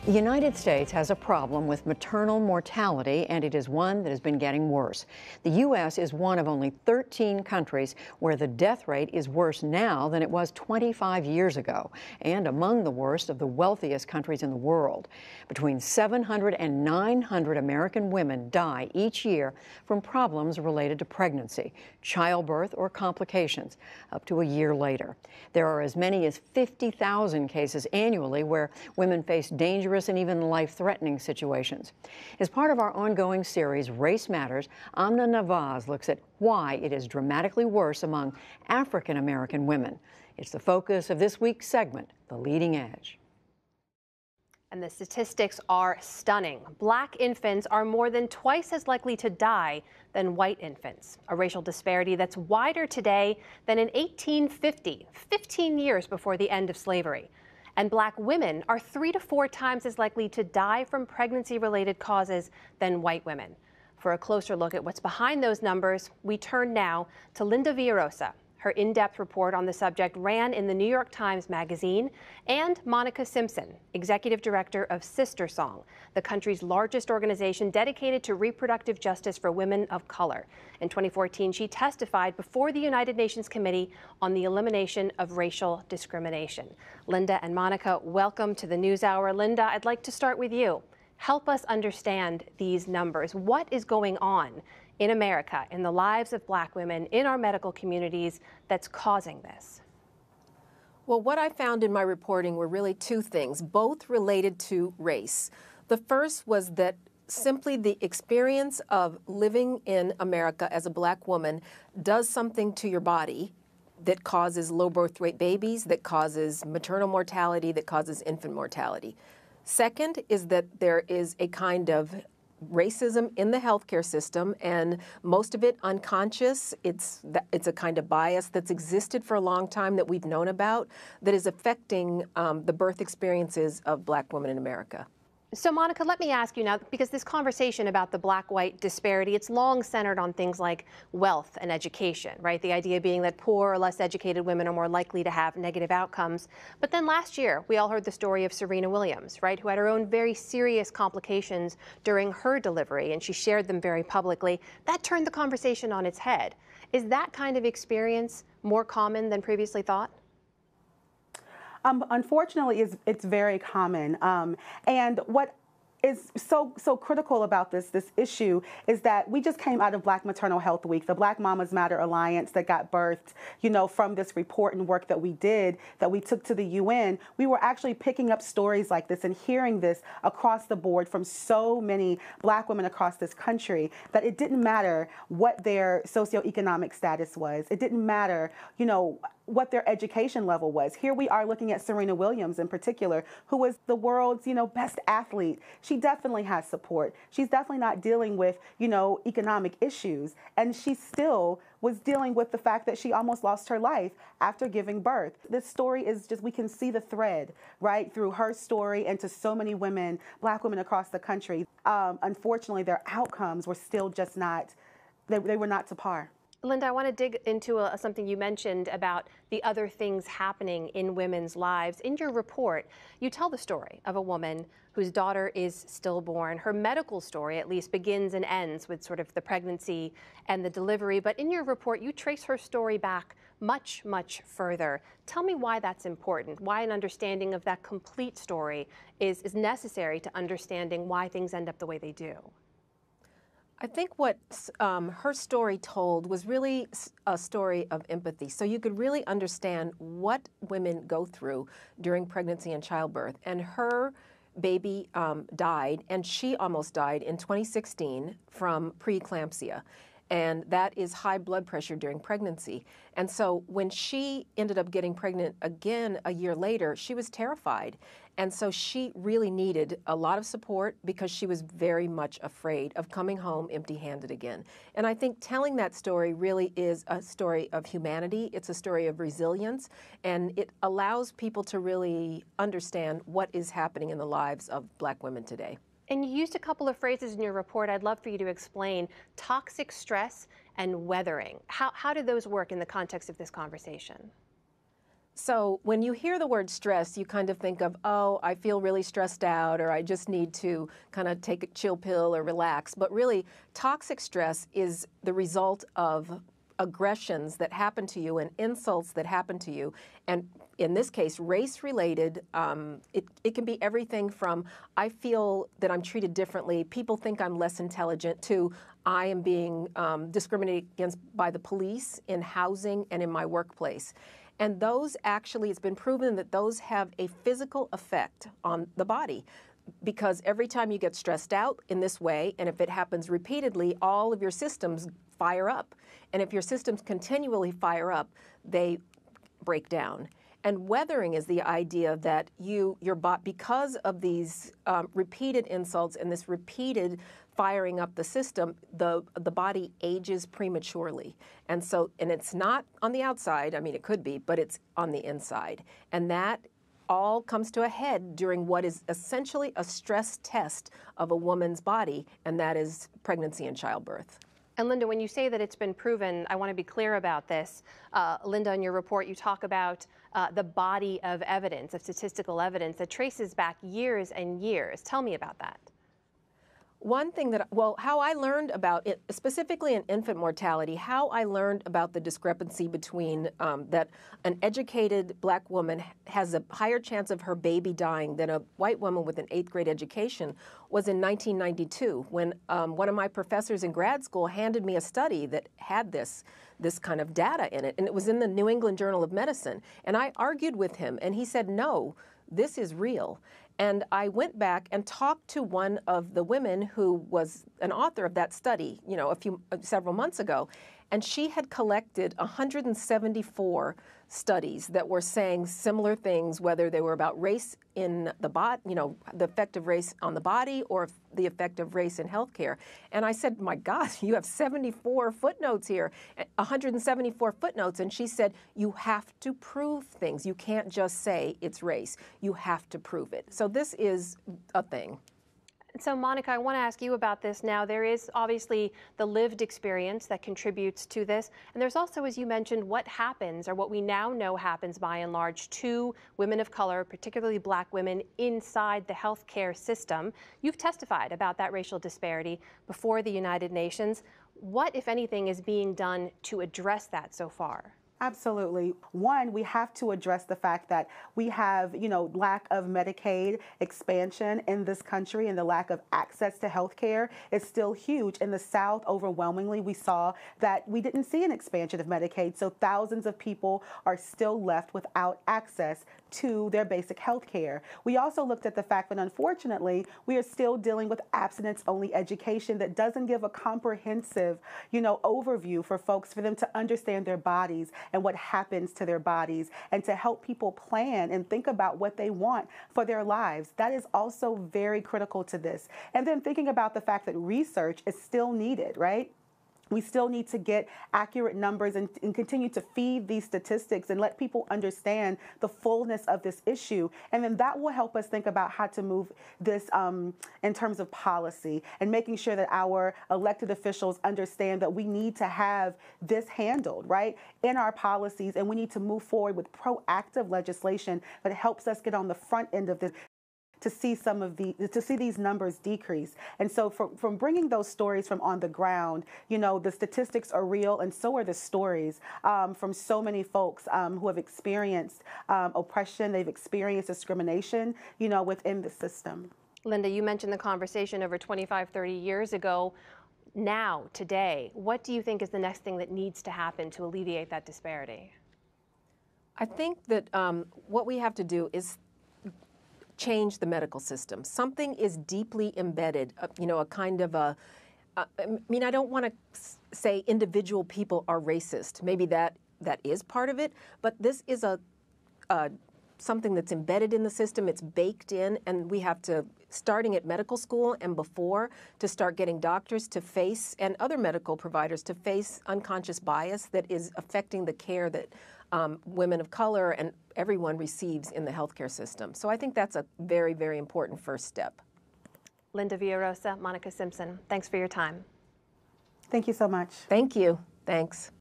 The United States has a problem with maternal mortality, and it is one that has been getting worse. The U.S. is one of only 13 countries where the death rate is worse now than it was 25 years ago, and among the worst of the wealthiest countries in the world. Between 700 and 900 American women die each year from problems related to pregnancy, childbirth, or complications, up to a year later. There are as many as 50,000 cases annually where women face dangerous and even life-threatening situations. As part of our ongoing series, Race Matters, Amna Nawaz looks at why it is dramatically worse among African-American women. It's the focus of this week's segment, The Leading Edge. And the statistics are stunning. Black infants are more than twice as likely to die than white infants, a racial disparity that's wider today than in 1850, 15 years before the end of slavery. And black women are 3 to 4 times as likely to die from pregnancy-related causes than white women. For a closer look at what's behind those numbers, we turn now to Linda Villarosa. Her in-depth report on the subject ran in the New York Times Magazine, and Monica Simpson, executive director of Sistersong, the country's largest organization dedicated to reproductive justice for women of color. In 2014, she testified before the United Nations Committee on the Elimination of Racial Discrimination. Linda and Monica, welcome to the NewsHour. Linda, I'd like to start with you. Help us understand these numbers. What is going on in America, in the lives of black women, in our medical communities, that's causing this? Well, what I found in my reporting were really two things, both related to race. The first was that simply the experience of living in America as a black woman does something to your body that causes low birth rate babies, that causes maternal mortality, that causes infant mortality. Second is that there is a kind of racism in the healthcare system, and most of it unconscious. It's a kind of bias that's existed for a long time that we've known about that is affecting the birth experiences of black women in America. So, Monica, let me ask you now, because this conversation about the black-white disparity, it's long centered on things like wealth and education, right? The idea being that poor or less educated women are more likely to have negative outcomes. But then last year, we all heard the story of Serena Williams, right, who had her own very serious complications during her delivery, and she shared them very publicly. That turned the conversation on its head. Is that kind of experience more common than previously thought? Unfortunately, it's very common. And what is so critical about this issue is that we just came out of Black Maternal Health Week, the Black Mamas Matter Alliance that got birthed, from this report and work that we did, that we took to the UN. We were actually picking up stories like this and hearing this across the board from so many black women across this country, that it didn't matter what their socioeconomic status was. It didn't matter, what their education level was. Here we are looking at Serena Williams in particular, who was the world's, best athlete. She definitely has support. She's definitely not dealing with, economic issues. And she still was dealing with the fact that she almost lost her life after giving birth. This story is just, we can see the thread, right, through her story and to so many women, black women across the country. Unfortunately, their outcomes were still just not, they were not to par. Linda, I want to dig into something you mentioned about the other things happening in women's lives. In your report, you tell the story of a woman whose daughter is stillborn. Her medical story, at least, begins and ends with sort of the pregnancy and the delivery. But in your report, you trace her story back much, much further. Tell me why that's important, why an understanding of that complete story is necessary to understanding why things end up the way they do. I think what her story told was really a story of empathy. So you could really understand what women go through during pregnancy and childbirth. And her baby died, and she almost died in 2016 from preeclampsia. And that is high blood pressure during pregnancy. And so when she ended up getting pregnant again a year later, she was terrified. And so she really needed a lot of support because she was very much afraid of coming home empty-handed again. And I think telling that story really is a story of humanity. It's a story of resilience, and it allows people to really understand what is happening in the lives of black women today. And you used a couple of phrases in your report I'd love for you to explain: toxic stress and weathering. How do those work in the context of this conversation? So when you hear the word stress, you kind of think of, oh, I feel really stressed out, or I just need to kind of take a chill pill or relax. But really, toxic stress is the result of aggressions that happen to you and insults that happen to you. And in this case, race-related, it can be everything from, I feel that I'm treated differently, people think I'm less intelligent, to I am being discriminated against by the police in housing and in my workplace. And those actually, it's been proven that those have a physical effect on the body, because every time you get stressed out in this way, and if it happens repeatedly, all of your systems fire up. And if your systems continually fire up, they break down. And weathering is the idea that because of these repeated insults and this repeated firing up the system, the body ages prematurely. And it's not on the outside, I mean it could be, but it's on the inside. And that all comes to a head during what is essentially a stress test of a woman's body, and that is pregnancy and childbirth. And Linda, when you say that it's been proven, I want to be clear about this. Linda, in your report, you talk about the body of evidence, of statistical evidence that traces back years and years. Tell me about that. One thing how I learned about it, specifically in infant mortality, how I learned about the discrepancy between that an educated black woman has a higher chance of her baby dying than a white woman with an 8th grade education was in 1992, when one of my professors in grad school handed me a study that had this kind of data in it, and it was in the New England Journal of Medicine. And I argued with him, and he said, no, this is real. And I went back and talked to one of the women who was an author of that study, several months ago, and she had collected 174 studies that were saying similar things, whether they were about race in the body, the effect of race on the body, or the effect of race in healthcare. And I said, my gosh, you have 74 footnotes here, 174 footnotes. And she said, you have to prove things. You can't just say it's race. You have to prove it. So this is a thing. So, Monica, I want to ask you about this now. There is obviously the lived experience that contributes to this. And there's also, as you mentioned, what happens, or what we now know happens by and large, to women of color, particularly black women, inside the healthcare system. You've testified about that racial disparity before the United Nations. What, if anything, is being done to address that so far? Absolutely. One, we have to address the fact that we have, lack of Medicaid expansion in this country, and the lack of access to health care is still huge. In the South, overwhelmingly, we saw that we didn't see an expansion of Medicaid, so thousands of people are still left without access to their basic health care. We also looked at the fact that, unfortunately, we are still dealing with abstinence-only education that doesn't give a comprehensive, overview for folks, for them to understand their bodies and what happens to their bodies, and to help people plan and think about what they want for their lives. That is also very critical to this. And then thinking about the fact that research is still needed, right? We still need to get accurate numbers and continue to feed these statistics and let people understand the fullness of this issue. And then that will help us think about how to move this in terms of policy, and making sure that our elected officials understand that we need to have this handled, right, in our policies. And we need to move forward with proactive legislation that helps us get on the front end of this, to see these numbers decrease. And so from bringing those stories from on the ground, the statistics are real, and so are the stories from so many folks who have experienced oppression, they've experienced discrimination, within the system. Linda, you mentioned the conversation over 25, 30 years ago. Now, today, what do you think is the next thing that needs to happen to alleviate that disparity? I think that what we have to do is change the medical system. Something is deeply embedded, a kind of I don't want to say individual people are racist. Maybe that is part of it, but this is something that's embedded in the system. It's baked in, and we have to, starting at medical school and before, to start getting doctors to face, and other medical providers to face, unconscious bias that is affecting the care that women of color and everyone receives in the healthcare system. So I think that's a very, very important first step. Linda Villarosa, Monica Simpson, thanks for your time. Thank you so much. Thank you. Thanks.